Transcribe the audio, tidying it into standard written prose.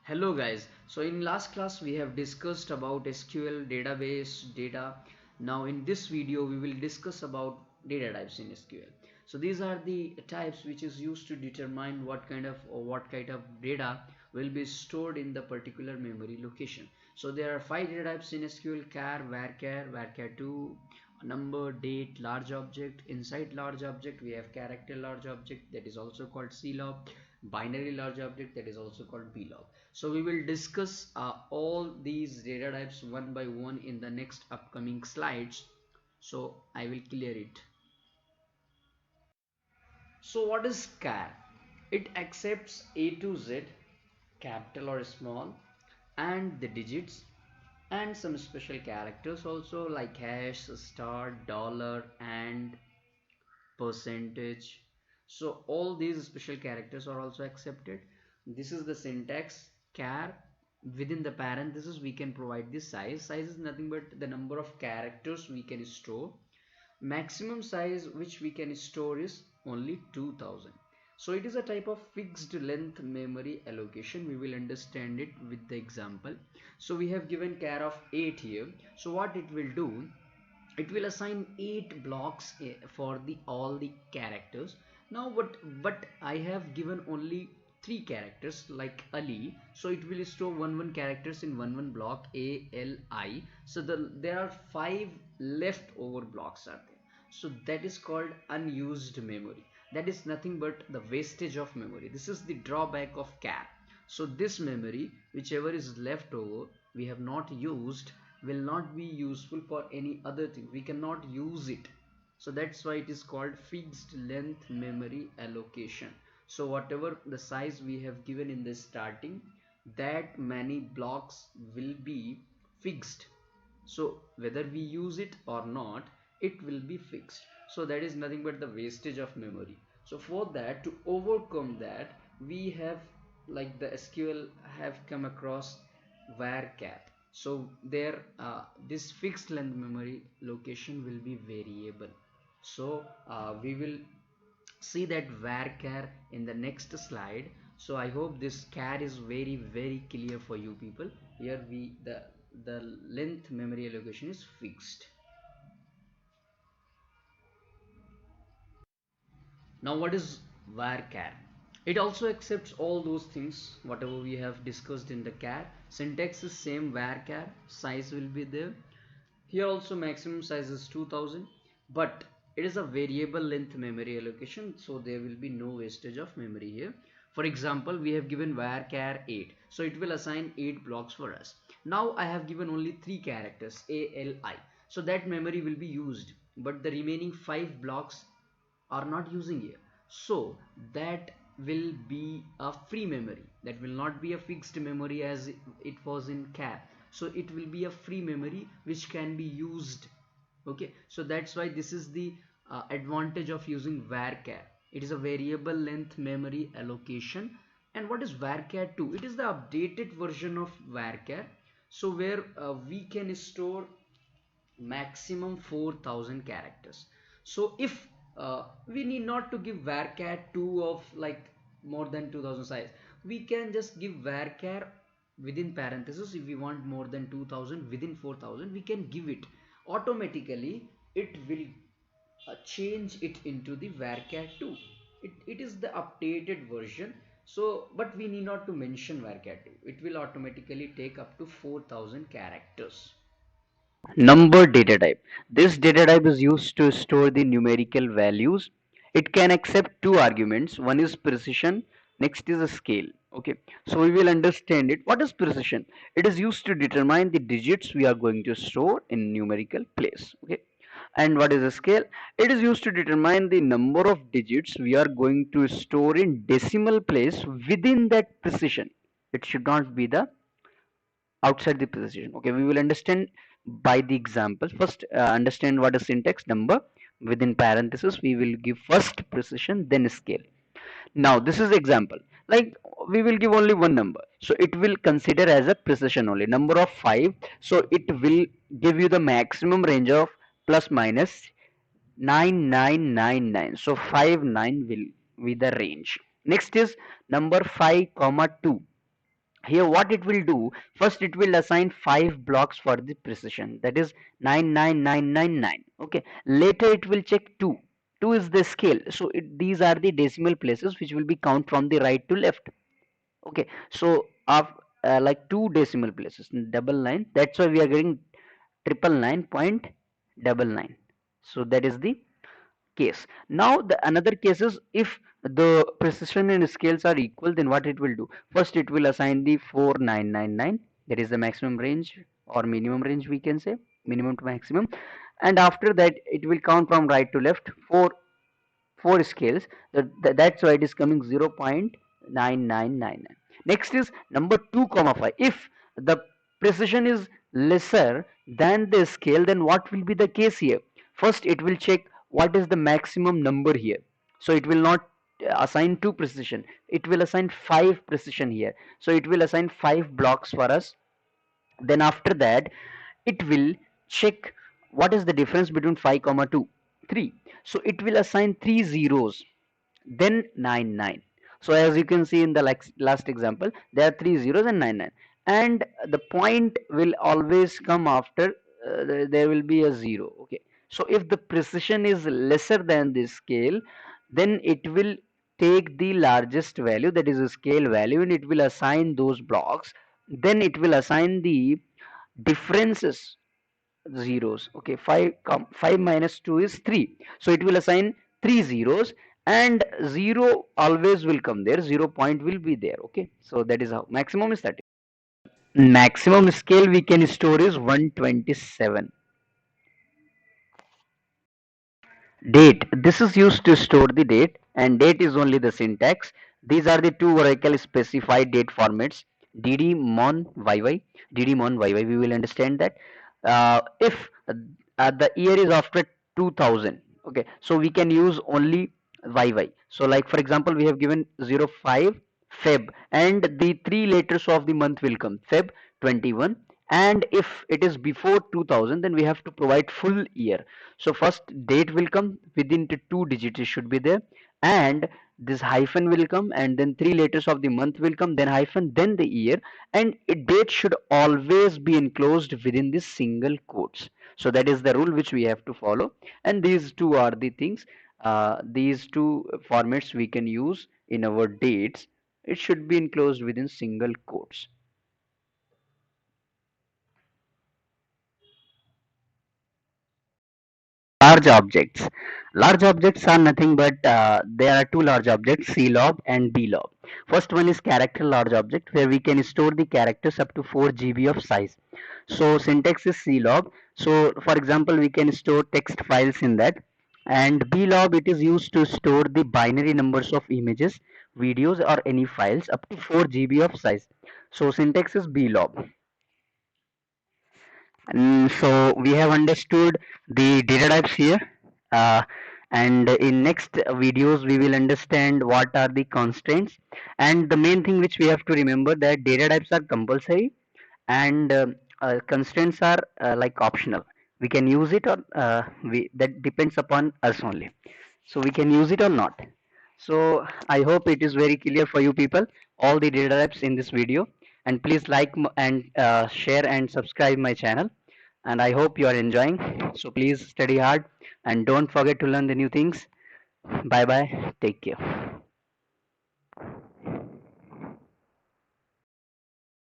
Hello guys. So in last class we have discussed about SQL database data. Now in this video we will discuss about data types in SQL. So these are the types which is used to determine what kind of data will be stored in the particular memory location. So there are five data types in SQL: char, varchar, varchar2, number, date, large object. Inside large object we have character large object, that is also called CLOB, binary large object, that is also called BLOB. So we will discuss all these data types one by one in the next upcoming slides. So I will clear it. So what is char? It accepts A to Z, capital or small, and the digits, and some special characters also like hash, star, dollar, and percentage. So all these special characters are also accepted. This is the syntax. Char, within the parenthesis we can provide the size is nothing but the number of characters we can store. Maximum size which we can store is only 2000. So it is a type of fixed length memory allocation. We will understand it with the example. So we have given char of 8 here. So what it will do, it will assign 8 blocks for the all the characters. Now but I have given only 3 characters like Ali, so it will store one characters in one block Ali. So there are 5 leftover blocks are there. So that is called unused memory. That is nothing but the wastage of memory. This is the drawback of char. So this memory whichever is left over we have not used will not be useful for any other thing. We cannot use it. So that's why it is called fixed length memory allocation. So whatever the size we have given in the starting, that many blocks will be fixed. So whether we use it or not, it will be fixed. So that is nothing but the wastage of memory. So for that, to overcome that, we have, like the SQL have come across varchar. So there this fixed length memory location will be variable. So we will see that varchar in the next slide. So I hope this char is very clear for you people. Here the length memory allocation is fixed. Now what is varchar? It also accepts all those things whatever we have discussed in the char. Syntax is same, varchar, size will be there. Here also maximum size is 2000, but it is a variable length memory allocation, so there will be no wastage of memory here. For example, we have given varchar 8, so it will assign 8 blocks for us. Now I have given only 3 characters ali, so that memory will be used, but the remaining 5 blocks are not using here. So that will be a free memory, that will not be a fixed memory as it was in char. So it will be a free memory which can be used. Okay, so that's why this is the advantage of using varchar. It is a variable length memory allocation. And what is varchar 2? It is the updated version of varchar, so where we can store maximum 4000 characters. So if we need not to give varchar 2 of like more than 2000 size, we can just give varchar within parentheses. If we want more than 2000 within 4000, we can give it automatically. It will change it into the varchar 2. It is the updated version. So but we need not to mention varchar 2. It will automatically take up to 4000 characters. Number data type. This data type is used to store the numerical values. It can accept two arguments. One is precision, next is a scale. Okay, so we will understand it. What is precision? It is used to determine the digits we are going to store in numerical place. Okay, and what is a scale? It is used to determine the number of digits we are going to store in decimal place within that precision. It should not be the outside the precision. Okay, we will understand by the example. First, understand what is syntax. Number within parenthesis we will give first precision, then scale. Now this is example, like we will give only one number, so it will consider as a precision only, number of 5. So it will give you the maximum range of plus minus 9999. So 59 will be the range. Next is number 5 comma 2. Here what it will do, first it will assign 5 blocks for the precision, that is 99999. Okay, later it will check 2. 2 is the scale, so these are the decimal places which will be count from the right to left. Okay, so of like 2 decimal places, double nine, that's why we are getting 999.99. So that is the case. Now the another case is if the precision and scales are equal, then what it will do, first it will assign the 4999, that is the maximum range or minimum range, we can say minimum to maximum, and after that it will count from right to left four scales. That's why it is coming 0.9999. Next is number 2 comma 5. If the precision is lesser than the scale, then what will be the case here? First it will check what is the maximum number here. So it will not assign 2 precision, it will assign 5 precision here. So it will assign 5 blocks for us. Then after that it will check what is the difference between 5 comma 2, 3. So it will assign 3 zeros, then 99. So as you can see in the last example, there are 3 zeros and 99, and the point will always come after there will be a 0. Okay, so if the precision is lesser than this scale, then it will take the largest value, that is a scale value, and it will assign those blocks. Then it will assign the differences zeros. Okay, 5 minus 2 is 3, so it will assign 3 zeros, and 0 always will come there, 0 point will be there. Okay, so that is how maximum is 30. Maximum scale we can store is 127. Date, this is used to store the date, and date is only the syntax. These are the two Oracle specified date formats, dd mon yy. dd mon yy, we will understand that if the year is after 2000, okay, so we can use only yy. So like for example, we have given 05 Feb, and the 3 letters of the month will come Feb 21, and if it is before 2000, then we have to provide full year. So first date will come within the 2 digits, it should be there, and this hyphen will come, and then 3 letters of the month will come, then hyphen, then the year, and date should always be enclosed within this single quotes. So that is the rule which we have to follow, and these two are the things, these two formats we can use in our dates. It should be enclosed within single quotes. Large objects. Large objects are nothing but there are two large objects, CLOB and BLOB. First one is character large object, where we can store the characters up to 4 GB of size. So syntax is CLOB. So for example, we can store text files in that. And BLOB, it is used to store the binary numbers of images, videos, or any files up to 4 GB of size. So syntax is BLOB. So we have understood the data types here, uh, and in next videos we will understand what are the constraints, and the main thing which we have to remember, that data types are compulsory, and constraints are like optional. We can use it, or that depends upon us only, so we can use it or not. So I hope it is very clear for you people, all the data types in this video, and please like and share and subscribe my channel, and I hope you are enjoying. So please study hard and don't forget to learn the new things. Bye bye. Take care.